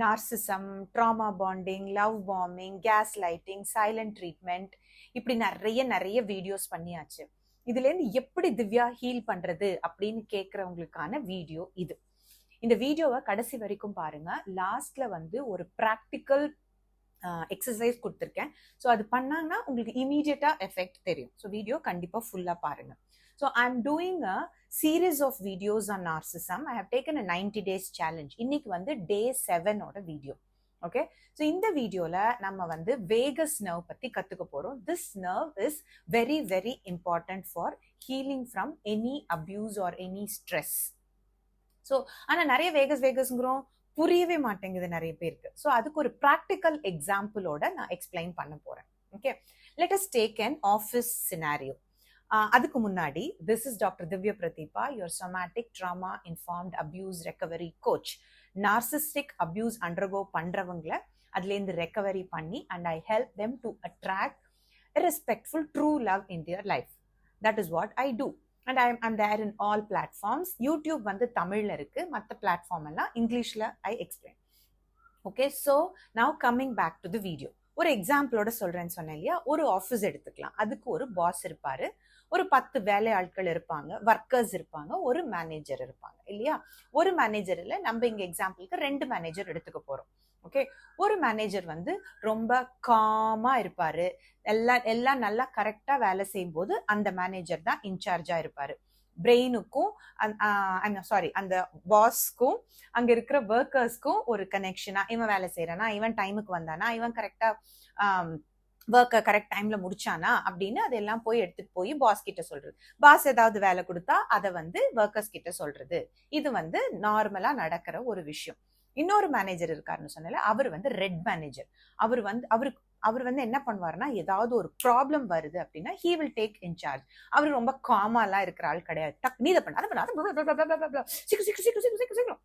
Narcissism, drama bonding, love bombing, case lighting, silent treatment, இப்படி நிறைய videos பண்ணியாச்சு. இதுல இருந்து எப்படி திவ்யா ஹீல் பண்றது அப்படின்னு கேட்கறவங்களுக்கான வீடியோ இது. இந்த வீடியோவை கடைசி வரைக்கும் பாருங்க. லாஸ்ட்ல வந்து ஒரு ப்ராக்டிக்கல் எக்ஸசைஸ் கொடுத்துருக்கேன். ஸோ அது பண்ணாங்கன்னா உங்களுக்கு இமீடியட்டா எஃபெக்ட் தெரியும். ஸோ வீடியோ கண்டிப்பா ஃபுல்லா பாருங்க. So I am doing a series of videos on narcissism. I have taken a 90 days challenge. இன்னைக்கு வந்து டே 7 வீடியோ. ஓகே, ஸோ இந்த வீடியோல நம்ம வந்து வேகஸ் நர்வ் பத்தி கத்துக்க போறோம். This nerve is very very important for healing from any abuse or any stress. So ஆனா நிறைய வேகஸ்ங்கிறோம், புரியவே மாட்டேங்குது நிறைய பேருக்கு. ஸோ அதுக்கு ஒரு ப்ராக்டிக்கல் எக்ஸாம்பிளோட நான் எக்ஸ்பிளைன் பண்ண போறேன். Okay, let us take an office scenario. அதுக்கு முன்னாடி, this is doctor Divya Pratheeba, your somatic trauma informed abuse recovery coach. Narcissistic abuse undergo பண்றவங்களை அதுலேருந்து ரெக்கவரி பண்ணி and I help them to attract respectful true love in their life. That is what I do. And I'm there in all platforms. YouTube வந்து தமிழ்ல இருக்கு, மற்ற platform எல்லாம் இங்கிலீஷ்ல I explain. Okay, so now coming back to the video. ஒரு எக்ஸாம்பிளோட சொல்றேன்னு சொன்னேன் இல்லையா? ஒரு ஆஃபீஸ் எடுத்துக்கலாம். அதுக்கு ஒரு பாஸ் இருப்பாரு, ஒரு 10 வேலை ஆட்கள் இருப்பாங்க, ஒர்க்கர்ஸ் இருப்பாங்க, ஒரு மேனேஜர் இருப்பாங்க இல்லையா? ஒரு மேனேஜர் இல்ல, நம்ம இங்க எக்ஸாம்பிளுக்கு 2 மேனேஜர் எடுத்துக்க போறோம். ஓகே, ஒரு மேனேஜர் வந்து ரொம்ப காமா இருப்பாரு, எல்லாம் நல்லா கரெக்டா வேலை செய்யும் போது அந்த மேனேஜர் தான் இன்சார்ஜா இருப்பாரு. பிரெயினுக்கும் அந்த பாஸ்க்கும் அங்க இருக்கிற ஒர்க்கர்ஸ்க்கும் ஒரு கனெக்ஷனா, இவன் வேலை செய்யறானா, இவன் டைமுக்கு வந்தானா, இவன் கரெக்டா ஒர்க்கை கரெக்ட் டைம்ல முடிச்சானா அப்படின்னு அதெல்லாம் போய் எடுத்துட்டு போய் பாஸ் கிட்ட சொல்றது. பாஸ் ஏதாவது வேலை கொடுத்தா அதை வந்து ஒர்க்கர்ஸ் கிட்ட சொல்றது. இது வந்து நார்மலா நடக்கிற ஒரு விஷயம். இன்னொரு மேனேஜர் இருக்காருன்னு சொன்னால, அவர் வந்து ரெட் மேனேஜர். அவர் வந்து என்ன பண்ணுவாருன்னா, ஏதாவது ஒரு ப்ராப்ளம் வருது அப்படின்னா he will take in charge. அவர் ரொம்ப காமாலாம் இருக்கிற ஆள் கிடையாது. நீ இதை பண்ண, அதை பண்ண, சீக்கிரம்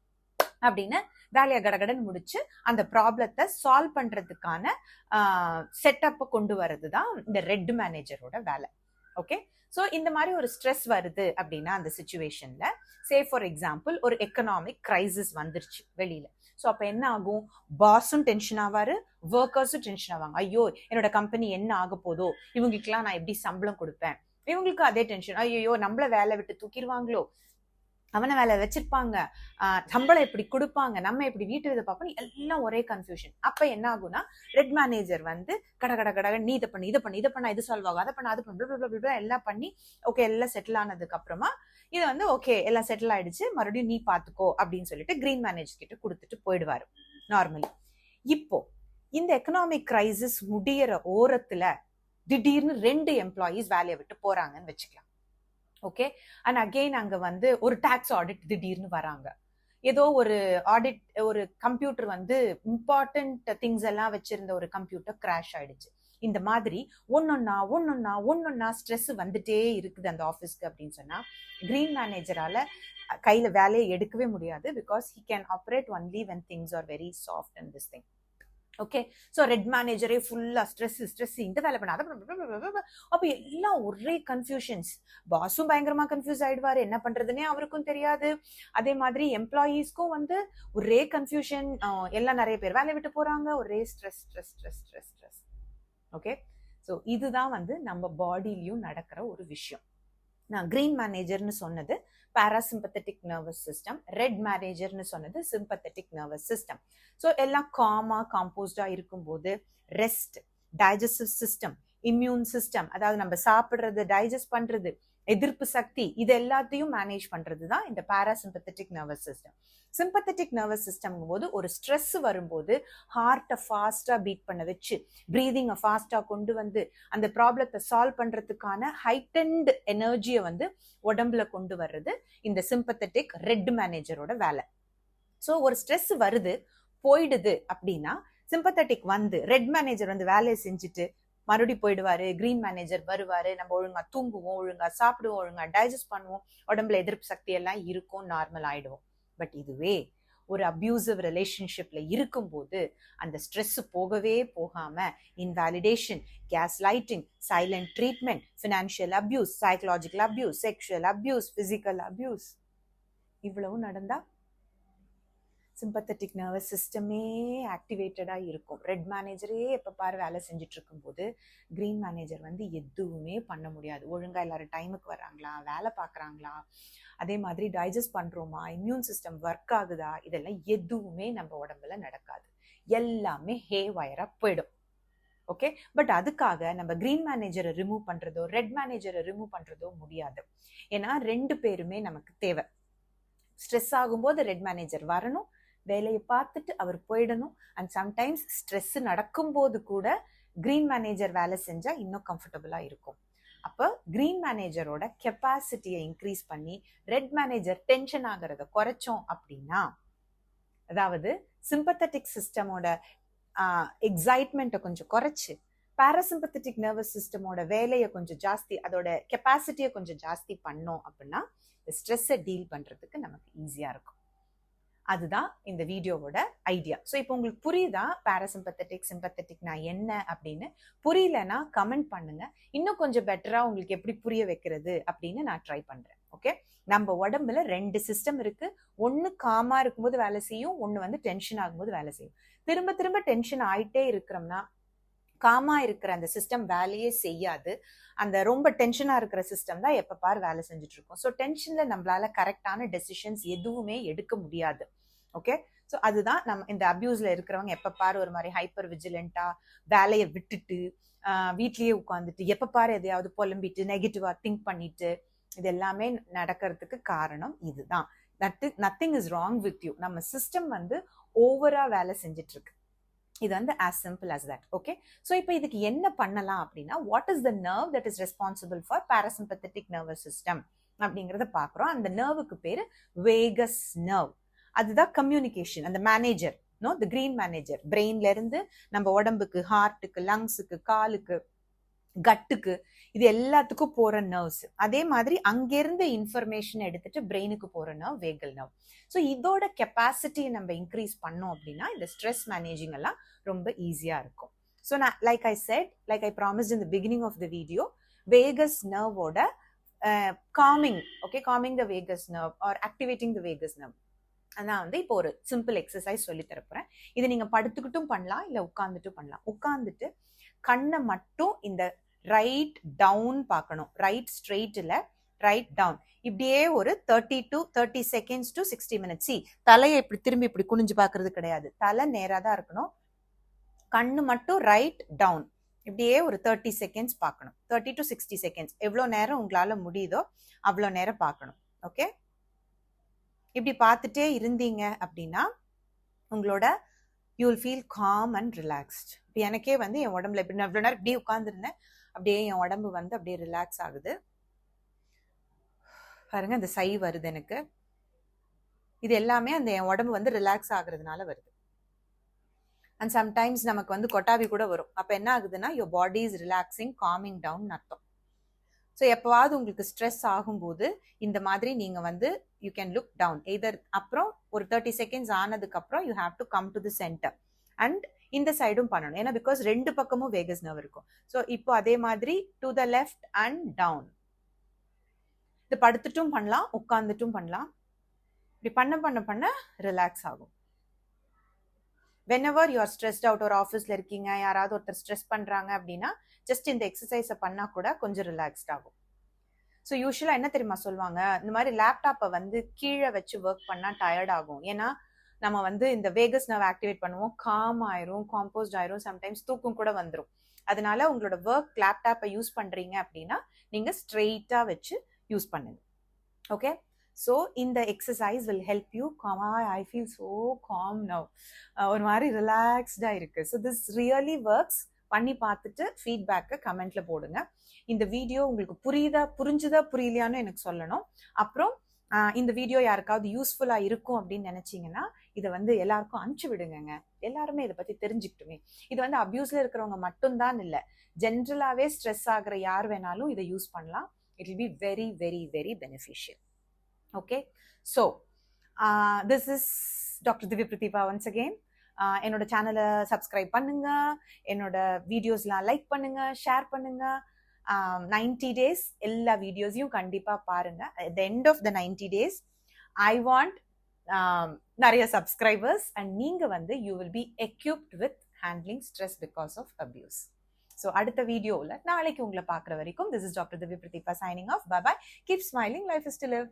அப்படின்னு வேலையை கடகடன் முடிச்சு அந்த ப்ராப்ளத்தை சால்வ் பண்றதுக்கான செட்டப்பை கொண்டு வர்றது தான் இந்த ரெட் மேனேஜரோட வேலை. ஓகே, ஸோ இந்த மாதிரி ஒரு ஸ்ட்ரெஸ் வருது அப்படின்னா அந்த சிச்சுவேஷன்ல, சே ஃபார் எக்ஸாம்பிள் ஒரு எக்கனாமிக் கிரைசிஸ் வந்துருச்சு வெளியில. ஸோ அப்போ என்ன ஆகும்? பாஸும் டென்ஷன் ஆவாரு, ஒர்க்கர்ஸும் டென்ஷன் ஆவாங்க. ஐயோ, என்னோட கம்பெனி என்ன ஆக போதோ, இவங்களுக்குலாம் நான் எப்படி சம்பளம் கொடுப்பேன்? இவங்களுக்கு அதே டென்ஷன். ஐயோ, நம்மள வேலை விட்டு தூக்கிடுவாங்களோ, அவனை வேலை வச்சிருப்பாங்க, சம்பளம் எப்படி கொடுப்பாங்க, நம்ம எப்படி வீட்டு இதை பார்ப்போம், எல்லாம் ஒரே கன்ஃபியூஷன். அப்ப என்ன ஆகும்னா, ரெட் மேனேஜர் வந்து கட நீ இதை பண்ணி இது சால்வ் ஆகும், அதை பண்ண அது பண்ண எல்லாம் பண்ணி ஓகே, எல்லாம் செட்டில் ஆனதுக்கு அப்புறமா இது வந்து ஓகே, எல்லாம் செட்டில் ஆயிடுச்சு, மறுபடியும் நீ பாத்துக்கோ அப்படின்னு சொல்லிட்டு கிரீன் மேனேஜர் கிட்ட கொடுத்துட்டு போயிடுவாரு நார்மலி. இப்போ இந்த எக்கனாமிக் கிரைசிஸ் முடியற ஓரத்துல திடீர்னு 2 எம்ப்ளாயீஸ் வேலையை விட்டு போறாங்கன்னு வச்சுக்கலாம். ஓகே, அண்ட் அகெயின் அங்க வந்து ஒரு டாக்ஸ் ஆடிட் திடீர்னு வராங்க. ஏதோ ஒரு ஆடிட், ஒரு கம்ப்யூட்டர் வந்து இம்பார்ட்டன்ட் திங்ஸ் எல்லாம் வச்சிருந்த ஒரு கம்ப்யூட்டர் கிராஷ் ஆயிடுச்சு. இந்த மாதிரி ஒன்னொன்னா ஸ்ட்ரெஸ் வந்துட்டே இருக்குது அந்த ஆஃபீஸ்க்கு அப்படின்னு சொன்னா, கிரீன் மேனேஜரால கையில வேலையை எடுக்கவே முடியாது. Because he can operate only when things are very soft and this thing. Okay, so red மேனேஜரே ஃபுல்லா ஸ்ட்ரெஸ், இந்த வேலை பண்ண, அதை பண்ண, அப்ப எல்லாம் ஒரே கன்ஃபியூஷன்ஸ். பாஸும் பயங்கரமா கன்ஃபியூஸ் ஆயிடுவாரு, என்ன பண்றதுன்னே அவருக்கும் தெரியாது. அதே மாதிரி எம்ப்ளாயீஸ்க்கும் வந்து ஒரே கன்ஃபியூஷன், எல்லாம் நிறைய பேர் வேலை விட்டு போறாங்க, ஒரே ஸ்ட்ரெஸ். ஓகே, ஸோ இதுதான் வந்து நம்ம பாடியிலையும் நடக்கிற ஒரு விஷயம். நான் கிரீன் மேனேஜர்னு சொன்னது பாராசிம்பத்தட்டிக் நர்வஸ் சிஸ்டம், ரெட் மேனேஜர்னு சொன்னது சிம்பத்தட்டிக் நர்வஸ் சிஸ்டம். ஸோ எல்லாம் காமா காம்போஸ்டா இருக்கும்போது rest, digestive system, immune system, அதாவது நம்ம சாப்பிடுறது, டைஜஸ்ட் பண்றது, எதிர்ப்பு சக்தி, இது எல்லாத்தையும் மேனேஜ் பண்றது தான் இந்த parasympathetic nervous system. Sympathetic nervous system போது ஒரு ஸ்ட்ரெஸ் வரும்போது ஹார்ட்டை ஃபாஸ்டா பீட் பண்ண வச்சு, பிரீதிங்கை ஃபாஸ்டா கொண்டு வந்து அந்த ப்ராப்ளத்தை சால்வ் பண்றதுக்கான ஹைட்டன்ட் எனர்ஜியை வந்து உடம்புல கொண்டு வர்றது இந்த சிம்பத்தட்டிக் ரெட் மேனேஜரோட வேலை. ஸோ ஒரு ஸ்ட்ரெஸ் வருது, போயிடுது அப்படின்னா சிம்பத்தட்டிக் வந்து ரெட் மேனேஜர் வந்து வேலையை செஞ்சுட்டு மறுபடியும் போயிடுவாரு, கிரீன் மேனேஜர் வருவாரு, நம்ம ஒழுங்கா தூங்குவோம், ஒழுங்கா சாப்பிடுவோம், ஒழுங்கா டைஜஸ்ட் பண்ணுவோம், உடம்புல எதிர்ப்பு சக்தி எல்லாம் இருக்கும், நார்மல் ஆயிடுவோம். பட் இதுவே ஒரு அபியூசிவ் ரிலேஷன்ஷிப்ல இருக்கும்போது அந்த ஸ்ட்ரெஸ் போகவே போகாம invalidation, case lighting, silent treatment, financial abuse, psychological abuse, sexual abuse, physical abuse, இவ்வளவு நடந்தா சிம்பத்தட்டிக் நர்வஸ் சிஸ்டமே ஆக்டிவேட்டடாக இருக்கும். ரெட் மேனேஜரே எப்போ பாரு வேலை செஞ்சுட்டு இருக்கும்போது க்ரீன் மேனேஜர் வந்து எதுவுமே பண்ண முடியாது. ஒழுங்காக எல்லாரும் டைமுக்கு வர்றாங்களா, வேலை பார்க்குறாங்களா, அதே மாதிரி டைஜஸ்ட் பண்ணுறோமா, இம்யூன் சிஸ்டம் ஒர்க் ஆகுதா, இதெல்லாம் எதுவுமே நம்ம உடம்புல நடக்காது. எல்லாமே ஹே வயராக போயிடும். ஓகே, பட் அதுக்காக நம்ம க்ரீன் மேனேஜரை ரிமூவ் பண்ணுறதோ ரெட் மேனேஜரை ரிமூவ் பண்ணுறதோ முடியாது. ஏன்னா ரெண்டு பேருமே நமக்கு தேவை. ஸ்ட்ரெஸ் ஆகும்போது ரெட் மேனேஜர் வரணும், வேலையை பார்த்துட்டு அவர் போயிடணும். அண்ட் சம்டைம்ஸ் ஸ்ட்ரெஸ் நடக்கும்போது கூட க்ரீன் மேனேஜர் வேலை செஞ்சா இன்னும் கம்ஃபர்டபுளா இருக்கும். அப்போ க்ரீன் மேனேஜரோட கெப்பாசிட்டியை இன்க்ரீஸ் பண்ணி ரெட் மேனேஜர் டென்ஷன் ஆகிறத குறைச்சோம் அப்படின்னா, அதாவது சிம்பத்தட்டிக் சிஸ்டமோட எக்ஸைட்மெண்ட்டை கொஞ்சம் குறைச்சு பாராசிம்பத்தட்டிக் நர்வஸ் சிஸ்டமோட வேலையை கொஞ்சம் ஜாஸ்தி, அதோட கெப்பாசிட்டியை கொஞ்சம் ஜாஸ்தி பண்ணோம் அப்படின்னா ஸ்ட்ரெஸ்ஸை டீல் பண்றதுக்கு நமக்கு ஈஸியா இருக்கும். அதுதான் இந்த வீடியோவோட ஐடியா. ஸோ இப்போ உங்களுக்கு புரியுதா பாராசிம்பத்தட்டிக் சிம்பத்தட்டிக்னா என்ன அப்படின்னு? புரியலன்னா கமெண்ட் பண்ணுங்க, இன்னும் கொஞ்சம் பெட்டரா உங்களுக்கு எப்படி புரிய வைக்கிறது அப்படின்னு நான் ட்ரை பண்றேன். ஓகே, நம்ம உடம்புல ரெண்டு சிஸ்டம் இருக்கு. ஒன்னு காமா இருக்கும்போது வேலை செய்யும், ஒன்னு வந்து டென்ஷன் ஆகும்போது வேலை செய்யும். திரும்ப திரும்ப டென்ஷன் ஆயிட்டே இருக்கிறோம்னா காமா இருக்கிற அந்த சிஸ்டம் வேலையே செய்யாது. அந்த ரொம்ப டென்ஷனா இருக்கிற சிஸ்டம் தான் எப்ப பாரு வேலை செஞ்சுட்டு இருக்கும். ஸோ டென்ஷன்ல நம்மளால கரெக்டான டெசிஷன்ஸ் எதுவுமே எடுக்க முடியாது. ஓகே, ஸோ அதுதான் நம்ம இந்த அபியூஸ்ல இருக்கிறவங்க எப்ப பாரு ஒரு மாதிரி ஹைப்பர் விஜிலண்டா வேலையை விட்டுட்டு வீட்லயே உட்காந்துட்டு எப்ப பாரு எதையாவது புலம்பிட்டு நெகட்டிவா திங்க் பண்ணிட்டு இது எல்லாமே நடக்கிறதுக்கு காரணம் இதுதான். Nothing is wrong with you. நம்ம சிஸ்டம் வந்து ஓவரா வேலை செஞ்சுட்டு இருக்கு. இது வந்து as simple as that. Okay, so இப்போ இதுக்கு என்ன பண்ணலாம் அப்படின்னா, what is the nerve that is responsible for parasympathetic nervous system அப்படிங்கிறத பார்க்குறோம். அந்த நர்வுக்கு பேரு வேகஸ் நர்வ். அதுதான் கம்யூனிகேஷன், அந்த மேனேஜர், த கிரீன் மேனேஜர். பிரெயின்ல இருந்து நம்ம உடம்புக்கு, ஹார்ட்டுக்கு, லங்ஸுக்கு, காலுக்கு, கட்டுக்கு, இது எல்லாத்துக்கும் போற நர்வ்ஸ். அதே மாதிரி அங்கிருந்து இன்ஃபர்மேஷன் எடுத்துட்டு பிரெயினுக்கு போற நர்வ் வேகல் நர்வ். ஸோ இதோட கெப்பாசிட்டியை நம்ம இன்க்ரீஸ் பண்ணோம் அப்படின்னா இந்த ஸ்ட்ரெஸ் மேனேஜிங் எல்லாம் ரொம்ப ஈஸியா இருக்கும். ஸோ நான் like I promised in the beginning of the video, vagus நர்வோட calming, okay, calming the vagus nerve or activating the vagus nerve. நான் வந்து இப்போ ஒரு சிம்பிள் எக்ஸசைஸ் சொல்லி தரப்போறேன். இது நீங்க படுத்துக்கிட்டும் பண்ணலாம், இல்ல உட்கார்ந்துட்டும் பண்ணலாம். உட்கார்ந்துட்டு கண்ணை மட்டும் இந்த ரைட் டவுன் பார்க்கணும். ரைட் ஸ்ட்ரெயிட்ல ரைட் டவுன், இப்படியே ஒரு 30 செகண்ட்ஸ் டு 60 மினிட்ஸ். தலையை இப்படி திரும்பி இப்படி குனிஞ்சு பார்க்கறது கிடையாது, தலை நேரா தான் இருக்கணும். கண்ணு மட்டும் ரைட் டவுன் இப்படியே ஒரு 30 செகண்ட்ஸ் பார்க்கணும். 30 to 60 செகண்ட்ஸ், எவ்வளோ நேரம் உங்களால முடியுதோ அவ்வளோ நேரம் பார்க்கணும். ஓகே, இப்படி பார்த்துட்டே இருந்தீங்க அப்படின்னா உங்களோட you will feel com and relaxed. இப்போ எனக்கே வந்து என் உடம்புல இப்படி நான் இவ்வளோ நேரம் இப்படியே உட்காந்துருந்தேன், அப்படியே என் உடம்பு வந்து அப்படியே ரிலாக்ஸ் ஆகுது. பாருங்க, அந்த சை வருது எனக்கு. இது எல்லாமே அந்த என் உடம்பு வந்து ரிலாக்ஸ் ஆகுறதுனால வருது. அண்ட் சம்டைம்ஸ் நமக்கு வந்து கொட்டாவி கூட வரும். அப்போ என்ன ஆகுதுன்னா your body is relaxing, calming down அர்த்தம். ஸோ எப்போவாவது உங்களுக்கு ஸ்ட்ரெஸ் ஆகும்போது இந்த மாதிரி நீங்க வந்து you can look down either. அப்புறம் ஒரு 30 செகண்ட்ஸ் ஆனதுக்கு அப்புறம் you have to come to the centre and இந்த சைடும் பண்ணணும். ஏன்னா பிகாஸ் ரெண்டு பக்கமும் வேகஸ் நர்வ் இருக்கும். ஸோ இப்போ அதே மாதிரி to the left and down. இது படுத்துட்டும் பண்ணலாம், உட்காந்துட்டும் பண்ணலாம். இப்படி பண்ண ரிலாக்ஸ் ஆகும். whenever you are stressed out ஒரு ஆஃபீஸ்ல இருக்கீங்க, யாராவது ஒருத்தர் ஸ்ட்ரெஸ் பண்றாங்க அப்படின்னா ஜஸ்ட் இந்த எக்ஸசைஸை பண்ணா கூட கொஞ்சம் ரிலாக்ஸ்ட் ஆகும். ஸோ யூஸ்வலா என்ன தெரியுமா சொல்லுவாங்க, இந்த மாதிரி லேப்டாப்பை வந்து கீழே வச்சு ஒர்க் பண்ணா டயர்ட் ஆகும். ஏன்னா நம்ம வந்து இந்த வேகஸ் நர்வ் ஆக்டிவேட் பண்ணுவோம், காம் ஆயிரும், காம்போஸ்ட் ஆயிரும், சம்டைம்ஸ் தூக்கம் கூட வந்துடும். அதனால உங்களோட ஒர்க் லேப்டாப்பை யூஸ் பண்றீங்க அப்படின்னா நீங்க ஸ்ட்ரெயிட்டா வச்சு யூஸ் பண்ணுங்க. ஓகே, ஸோ இந்த exercise will help you com. I feel so com now, ஒரு மாதிரி ரிலாக்ஸ்டா இருக்கு. So this really works. பண்ணி பார்த்துட்டு ஃபீட்பேக்கை கமெண்ட்ல போடுங்க. இந்த வீடியோ உங்களுக்கு புரிஞ்சுதா புரியலையான்னு எனக்கு சொல்லணும். அப்புறம் இந்த வீடியோ யாருக்காவது யூஸ்ஃபுல்லா இருக்கும் அப்படின்னு நினைச்சீங்கன்னா இதை வந்து எல்லாருக்கும் அனுப்பிச்சு விடுங்க. எல்லாருமே இதை பத்தி தெரிஞ்சுக்கிட்டுமே. இது வந்து அபியூஸ்ல இருக்கிறவங்க மட்டும்தான் இல்லை, ஜென்ரலாவே ஸ்ட்ரெஸ் ஆகுற யார் வேணாலும் இதை யூஸ் பண்ணலாம். It will be very very very beneficial. Okay, so this is doctor Divya Pratheeba once again. என்னோட சேனலை சப்ஸ்கிரைப் பண்ணுங்க, என்னோட வீடியோஸ்லாம் லைக் பண்ணுங்க, ஷேர் பண்ணுங்க. 90 days எல்லா வீடியோஸையும் கண்டிப்பா பாருங்க. at the end of the 90 days I want நிறைய சப்ஸ்கிரைபர்ஸ் அண்ட் நீங்க வந்து you will be equipped with handling stress because of abuse. So அடுத்த வீடியோவில் நாளைக்கு உங்களை பார்க்குற வரைக்கும் this is doctor Divya Pratheeba signing off. Bye bye. Keep smiling. Life is to live.